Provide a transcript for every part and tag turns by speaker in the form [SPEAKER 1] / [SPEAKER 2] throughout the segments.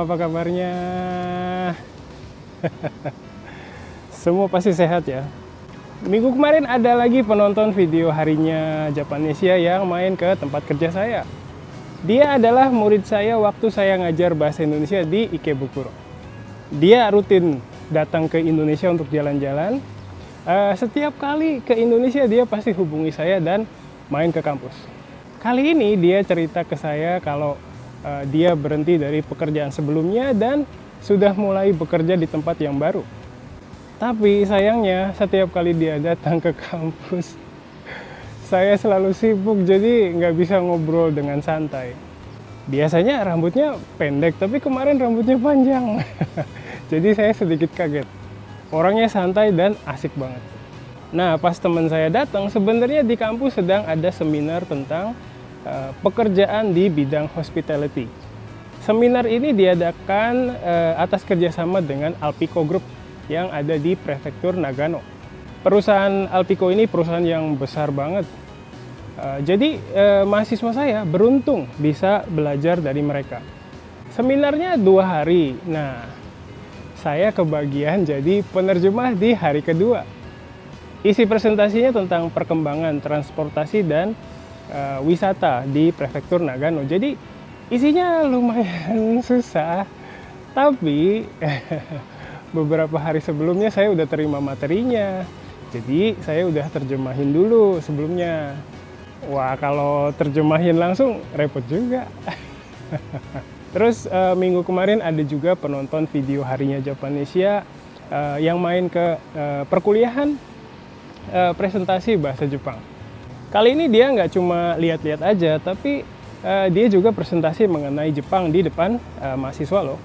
[SPEAKER 1] apa kabarnya? Semua pasti sehat ya. Minggu kemarin ada lagi penonton video harinya Japanesia yang main ke tempat kerja saya. Dia adalah murid saya waktu saya ngajar bahasa Indonesia di Ikebukuro. Dia rutin datang ke Indonesia untuk jalan-jalan. Setiap kali ke Indonesia dia pasti hubungi saya dan main ke kampus. Kali ini dia cerita ke saya kalau dia berhenti dari pekerjaan sebelumnya dan sudah mulai bekerja di tempat yang baru. Tapi sayangnya setiap kali dia datang ke kampus, saya selalu sibuk jadi nggak bisa ngobrol dengan santai. Biasanya rambutnya pendek, tapi kemarin rambutnya panjang. Jadi saya sedikit kaget. Orangnya santai dan asik banget. Nah, pas teman saya datang, sebenarnya di kampus sedang ada seminar tentang pekerjaan di bidang hospitality. Seminar ini diadakan atas kerjasama dengan Alpico Group yang ada di Prefektur Nagano. Perusahaan Alpico ini perusahaan yang besar banget. Jadi mahasiswa saya beruntung bisa belajar dari mereka. Seminarnya 2 hari. Nah, saya kebagian jadi penerjemah di hari kedua. Isi presentasinya tentang perkembangan transportasi dan wisata di Prefektur Nagano. Jadi isinya lumayan susah, tapi beberapa hari sebelumnya saya udah terima materinya. Jadi saya udah terjemahin dulu sebelumnya. Wah, kalau terjemahin langsung repot juga. Terus minggu kemarin ada juga penonton video harinya Japanesia yang main ke perkuliahan presentasi bahasa Jepang. Kali ini dia nggak cuma lihat-lihat aja, tapi dia juga presentasi mengenai Jepang di depan mahasiswa loh.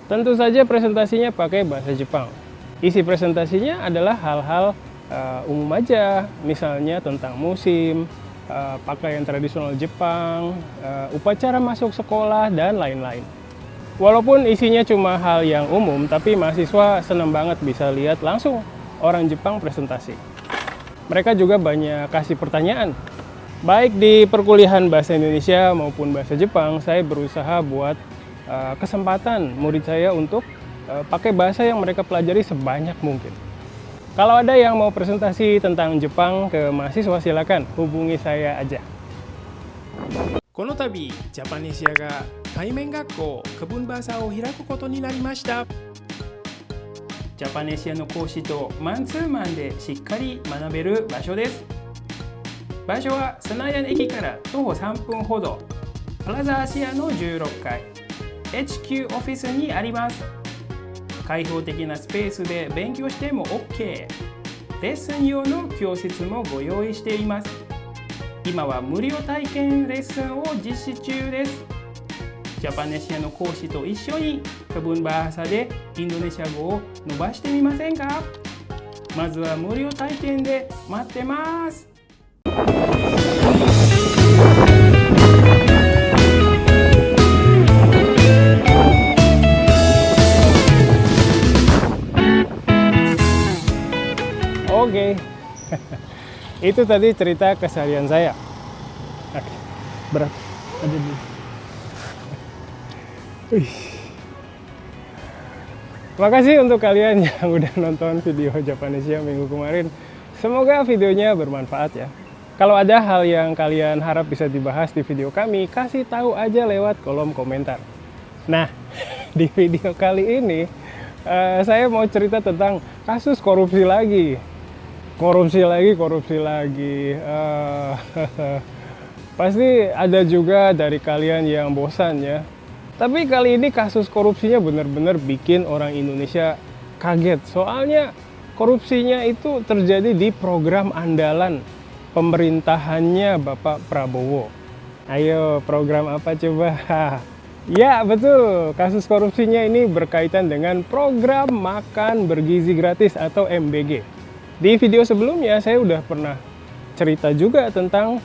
[SPEAKER 1] Tentu saja presentasinya pakai bahasa Jepang. Isi presentasinya adalah hal-hal umum aja, misalnya tentang musim, pakaian tradisional Jepang, upacara masuk sekolah, dan lain-lain. Walaupun isinya cuma hal yang umum, tapi mahasiswa senang banget bisa lihat langsung orang Jepang presentasi. Mereka juga banyak kasih pertanyaan. Baik di perkuliahan bahasa Indonesia maupun bahasa Jepang, saya berusaha buat kesempatan murid saya untuk pakai bahasa yang mereka pelajari sebanyak mungkin. Kalau ada yang mau presentasi tentang Jepang ke mahasiswa, silakan hubungi saya aja.
[SPEAKER 2] この度ジャパネシアが対面学校クブンバーサーを開くことになりました。ジャパネシアの講師とマンツーマンでしっかり学べる場所です。場所はスナヤン駅から徒歩3分ほど、プラザアシアの16階 HQ オフィスにあります。開放的なスペースで勉強しても OK。 レッスン用の教室もご用意しています。今は無料体験レッスンを実施中です。ジャパネシアの講師と一緒にクブンバーサでインドネシア語を伸ばしてみませんか？まずは無料体験で待ってます。
[SPEAKER 1] Oke, itu tadi cerita keseharian saya. Berat, ada di. Makasih untuk kalian yang udah nonton video Japanesia minggu kemarin. Semoga videonya bermanfaat ya. Kalau ada hal yang kalian harap bisa dibahas di video kami, kasih tahu aja lewat kolom komentar. Nah, di video kali ini saya mau cerita tentang kasus korupsi lagi. Korupsi lagi. Pasti ada juga dari kalian yang bosan ya. Tapi kali ini kasus korupsinya benar-benar bikin orang Indonesia kaget. Soalnya korupsinya itu terjadi di program andalan pemerintahannya Bapak Prabowo. Ayo, program apa coba? Ya betul, kasus korupsinya ini berkaitan dengan program makan bergizi gratis atau MBG. Di video sebelumnya saya udah pernah cerita juga tentang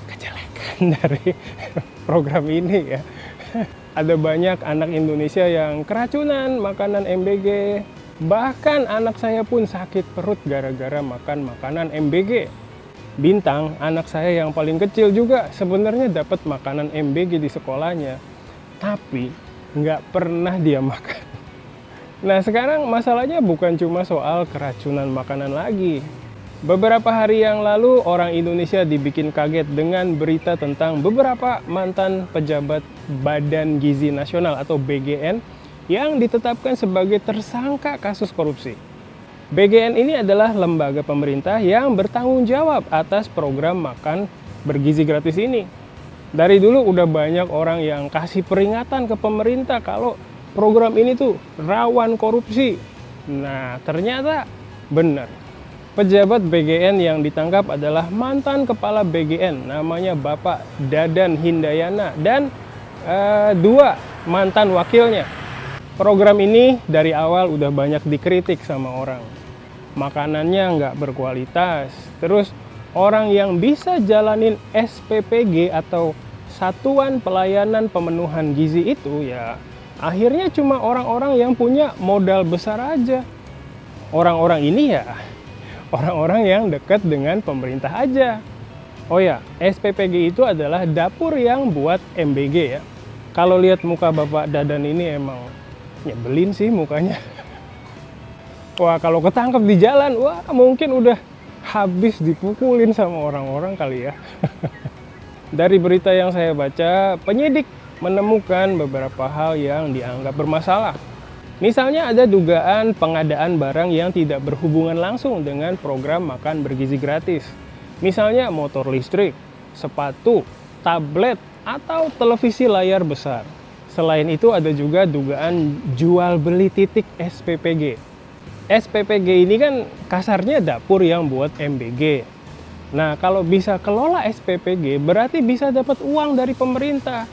[SPEAKER 1] kejelekan dari program ini ya. Ada banyak anak Indonesia yang keracunan makanan MBG. Bahkan anak saya pun sakit perut gara-gara makan makanan MBG. Bintang, anak saya yang paling kecil juga sebenarnya dapat makanan MBG di sekolahnya. Tapi nggak pernah dia makan. Nah sekarang masalahnya bukan cuma soal keracunan makanan lagi. Beberapa hari yang lalu orang Indonesia dibikin kaget dengan berita tentang beberapa mantan pejabat Badan Gizi Nasional atau BGN yang ditetapkan sebagai tersangka kasus korupsi. BGN ini adalah lembaga pemerintah yang bertanggung jawab atas program makan bergizi gratis ini. Dari dulu udah banyak orang yang kasih peringatan ke pemerintah kalau program ini tuh rawan korupsi. Nah, ternyata benar. Pejabat BGN yang ditangkap adalah mantan kepala BGN, namanya Bapak Dadan Hindayana, dan dua mantan wakilnya. Program ini dari awal udah banyak dikritik sama orang. Makanannya nggak berkualitas, terus orang yang bisa jalanin SPPG atau Satuan Pelayanan Pemenuhan Gizi itu ya akhirnya cuma orang-orang yang punya modal besar aja. Orang-orang ini ya orang-orang yang dekat dengan pemerintah aja. Oh ya, SPPG itu adalah dapur yang buat MBG ya. Kalau lihat muka Bapak Dadan ini emang nyebelin sih mukanya. Wah, kalau ketangkep di jalan, wah mungkin udah habis dipukulin sama orang-orang kali ya. Dari berita yang saya baca, penyidik menemukan beberapa hal yang dianggap bermasalah. Misalnya ada dugaan pengadaan barang yang tidak berhubungan langsung dengan program makan bergizi gratis. Misalnya motor listrik, sepatu, tablet, atau televisi layar besar. Selain itu ada juga dugaan jual beli titik SPPG. SPPG ini kan kasarnya dapur yang buat MBG. Nah, kalau bisa kelola SPPG berarti bisa dapat uang dari pemerintah.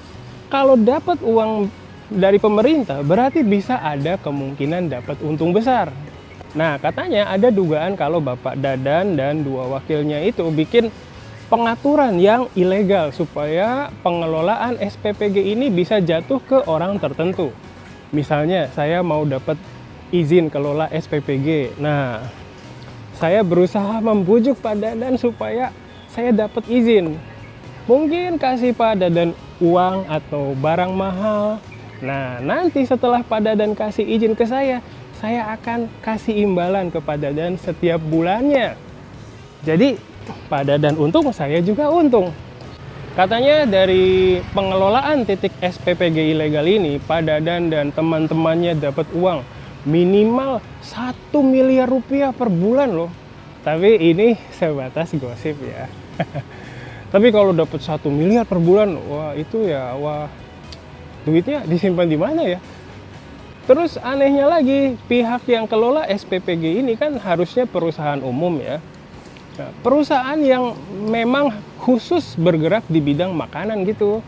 [SPEAKER 1] Kalau dapat uang dari pemerintah berarti bisa ada kemungkinan dapat untung besar. Nah, katanya ada dugaan kalau Bapak Dadan dan dua wakilnya itu bikin pengaturan yang ilegal supaya pengelolaan SPPG ini bisa jatuh ke orang tertentu. Misalnya saya mau dapat izin kelola SPPG. Nah, saya berusaha membujuk Pak Dadan supaya saya dapat izin. Mungkin kasih Pak Dadan uang atau barang mahal. Nah, nanti setelah Pak Dadan kasih izin ke saya akan kasih imbalan ke Pak Dadan setiap bulannya. Jadi, Pak Dadan untung, saya juga untung. Katanya dari pengelolaan titik SPPG ilegal ini, Pak Dadan dan teman-temannya dapat uang minimal 1 miliar rupiah per bulan loh. Tapi ini sebatas gosip ya. Tapi kalau dapat 1 miliar per bulan, wah itu ya, wah duitnya disimpan di mana ya? Terus anehnya lagi, pihak yang kelola SPPG ini kan harusnya perusahaan umum ya. Nah, perusahaan yang memang khusus bergerak di bidang makanan gitu.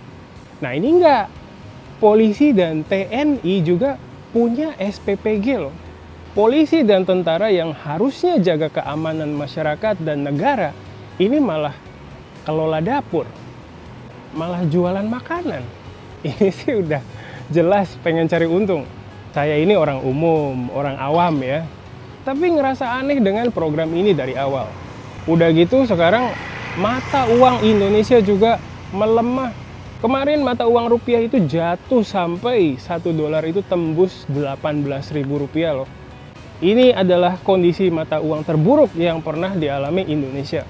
[SPEAKER 1] Nah ini enggak. Polisi dan TNI juga punya SPPG loh. Polisi dan tentara yang harusnya jaga keamanan masyarakat dan negara, ini malah kelola dapur, malah jualan makanan. Ini sih udah jelas pengen cari untung. Saya ini orang umum, orang awam ya, tapi ngerasa aneh dengan program ini dari awal. Udah gitu sekarang mata uang Indonesia juga melemah. Kemarin mata uang rupiah itu jatuh sampai 1 dolar itu tembus 18.000 rupiah loh. Ini adalah kondisi mata uang terburuk yang pernah dialami Indonesia.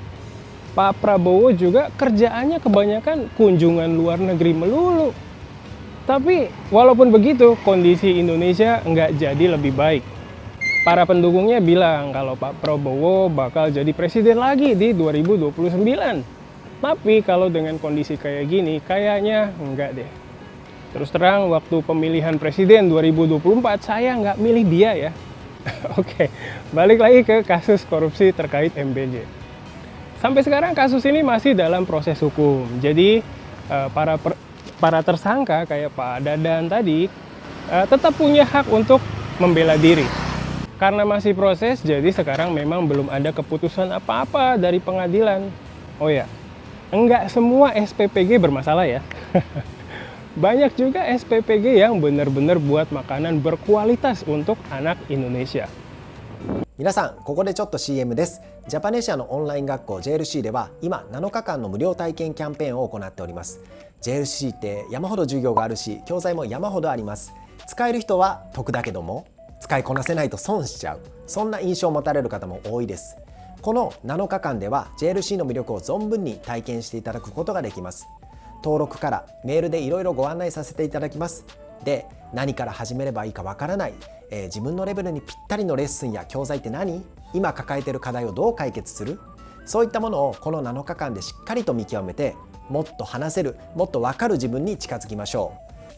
[SPEAKER 1] Pak Prabowo juga kerjaannya kebanyakan kunjungan luar negeri melulu. Tapi walaupun begitu, kondisi Indonesia nggak jadi lebih baik. Para pendukungnya bilang kalau Pak Prabowo bakal jadi presiden lagi di 2029. Tapi kalau dengan kondisi kayak gini, kayaknya enggak deh. Terus terang, waktu pemilihan presiden 2024, saya nggak milih dia ya. Oke, balik lagi ke kasus korupsi terkait MBG. Sampai sekarang kasus ini masih dalam proses hukum. Jadi, para tersangka kayak Pak Dadan tadi, tetap punya hak untuk membela diri. Karena masih proses, jadi sekarang memang belum ada keputusan apa-apa dari pengadilan. Oh ya, enggak semua SPPG bermasalah ya. Banyak juga SPPG yang benar-benar buat makanan berkualitas untuk anak Indonesia.
[SPEAKER 3] 皆さん、ここでちょっと CM です。ジャパネシアのオンライン学校 JLC では今7日間の無料体験キャンペーンを行っております。 JLC って山ほど授業があるし教材も山ほどあります。使える人は得だけども使いこなせないと損しちゃう、そんな印象を持たれる方も多いです。この7日間では JLC の魅力を存分に体験していただくことができます。登録からメールでいろいろご案内させていただきます。で、何から始めればいいかわからない、自分のレベルにぴったりのレッスンや教材って何？今抱えている課題をどう解決する？そういったものをこの7日間でしっかりと見極めて、もっと話せる、もっと分かる自分に近づきましょ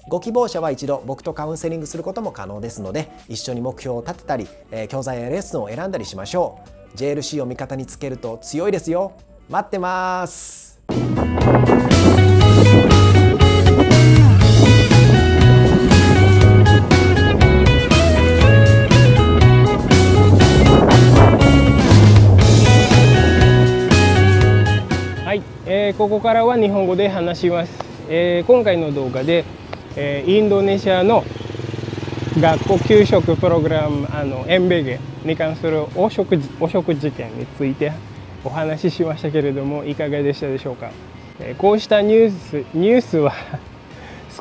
[SPEAKER 3] う。ご希望者は一度僕とカウンセリングすることも可能ですので、一緒に目標を立てたり、教材やレッスンを選んだりしましょう。 JLC を味方につけると強いですよ。待ってます。
[SPEAKER 1] はい、ここからは日本語で話します。今回の動画で、インドネシアの学校給食プログラムMBGに関する汚職事件についてお話ししましたけれども、いかがでしたでしょうか。こうしたニュースは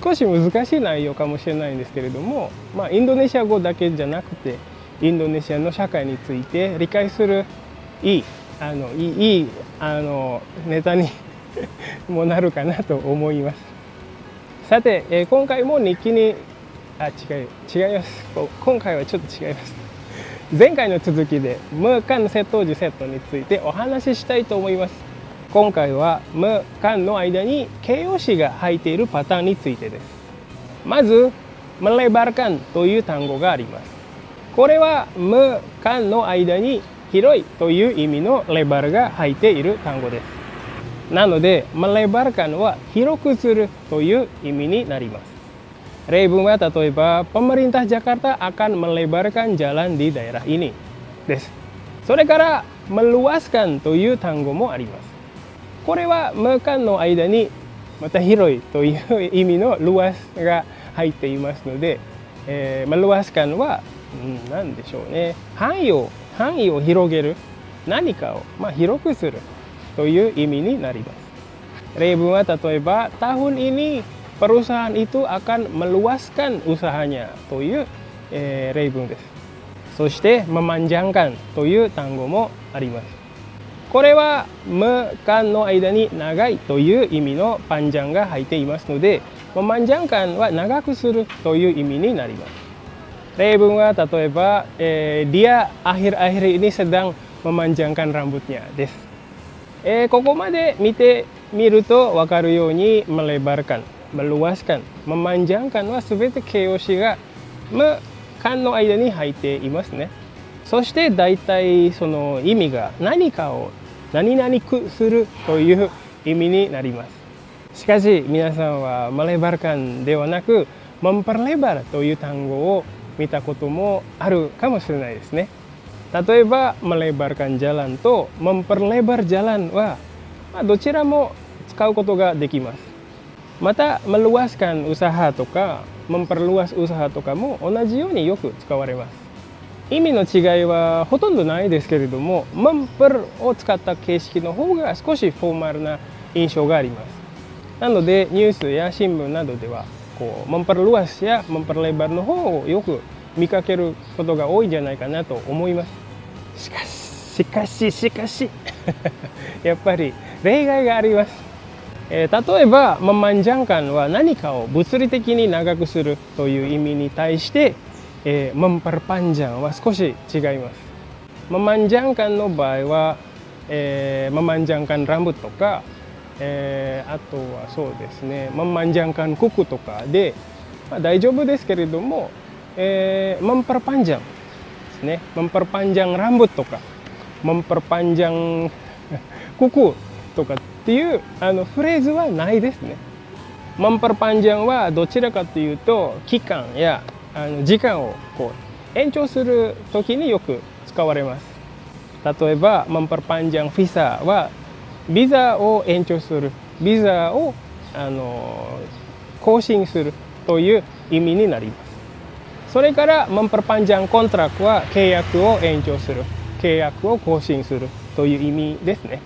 [SPEAKER 1] 少し難しい内容かもしれないんですけれども、インドネシア語だけじゃなくてインドネシアの社会について理解するいいネタにもなるかなと思います。さて、今回も日記に違います。今回はちょっと違います。前回の続きで無間窃盗時セットについてお話ししたいと思います。今回は無間の間に形容詞が入っているパターンについてです。まずmelebarkanという単語があります。これは無間の間に広いという意味のレバルが入っている単語です。なのでmelebarkanは広くするという意味になります。例文は例えばpemerintah Jakarta akan melebarkan jalan di daerah ini です。それからmeluaskanという単語もあります。これは無間の間にまた広いという意味のluasが入っていますので、meluaskanは何でしょうね、範囲を広げる、何かを広くするという意味になります。例文は例えばtahun ini perusahaan itu akan meluaskan usahanya という、例文です。そしてmemanjangkan という単語もあります。これは無間の間に長いという意味のpanjangが入っていますので、memanjangkanは長くするという意味になります。例文は例えば、dia akhir-akhir ini sedang memanjangkan rambutnya です。ここまで見てみると分かるようにmelebarkan、meluaskan、memanjangkanはすべて形容詞が無間の間に入っていますね。そして大体その意味が何かを何々するという意味になります。しかし皆さんはmelebarkanではなくmemperlebarという単語を見たこともあるかもしれないですね。例えばmelebarkan jalan とmemperlebar jalan は、どちらも使うことができます。またmeluaskan usaha とかmemperluas usaha とかも同じようによく使われます。意味の違いはほとんどないですけれども、memper を使った形式の方が少しフォーマルな印象があります。なのでニュースや新聞などではmemperluas やmemperlebar の方をよく見かけることが多いんじゃないかなと思います。しかしやっぱり例外があります。例えばmemanjangkan は何かを物理的に長くするという意味に対して、memperpanjang は少し違います。memanjangkan の場合は、memanjangkan rambut とか、あとはそうですね、memanjangkan kuku とかで、大丈夫ですけれども、memperpanjang ですね、memperpanjang rambut とか memperpanjang kuku とかっていうフレーズはないですね。memperpanjang はどちらかというと期間や時間を延長するときによく使われます。例えばmemperpanjang visa はビザを延長する、ビザを更新するという意味になります。それからmemperpanjang kontrak は契約を延長する、契約を更新するという意味ですね。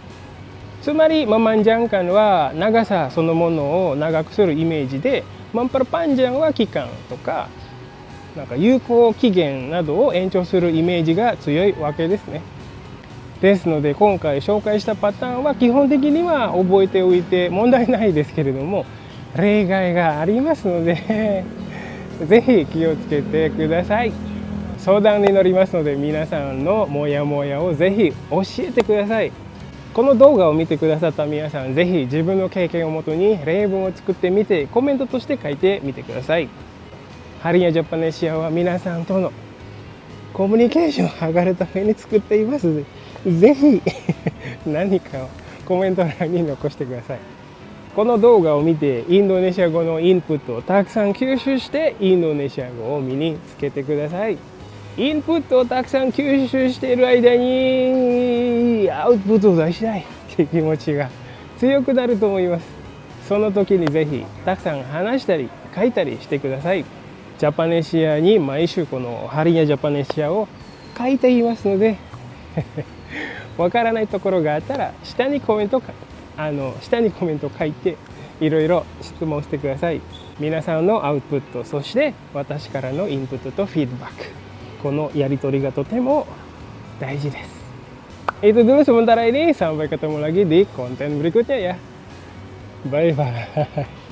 [SPEAKER 1] つまりmemanjangkanは長さそのものを長くするイメージで、memperpanjangは期間とかなんか有効期限などを延長するイメージが強いわけですね。ですので今回紹介したパターンは基本的には覚えておいて問題ないですけれども、例外がありますのでぜひ気をつけてください。相談に乗りますので、皆さんのモヤモヤをぜひ教えてください。この動画を見てくださった皆さん、ぜひ自分の経験をもとに例文を作ってみてコメントとして書いてみてください。ハリヤジャパネシアは皆さんとのコミュニケーションを図るために作っていますので、ぜひ何かをコメント欄に残してください。この動画を見てインドネシア語のインプットをたくさん吸収してインドネシア語を身につけてください。インプットをたくさん吸収している間にアウトプットを出したいっていう気持ちが強くなると思います。その時にぜひたくさん話したり書いたりしてください。ジャパネシアに毎週このハリヤジャパネシアを書いていますのでわからないところがあったら下にコメント書いていろいろ質問してください。皆さんのアウトプット、そして私からのインプットとフィードバック、このやり取りがとても大事です。Itu dulu sementara ini, sampai ketemu lagi di konten berikutnya ya. Bye bye.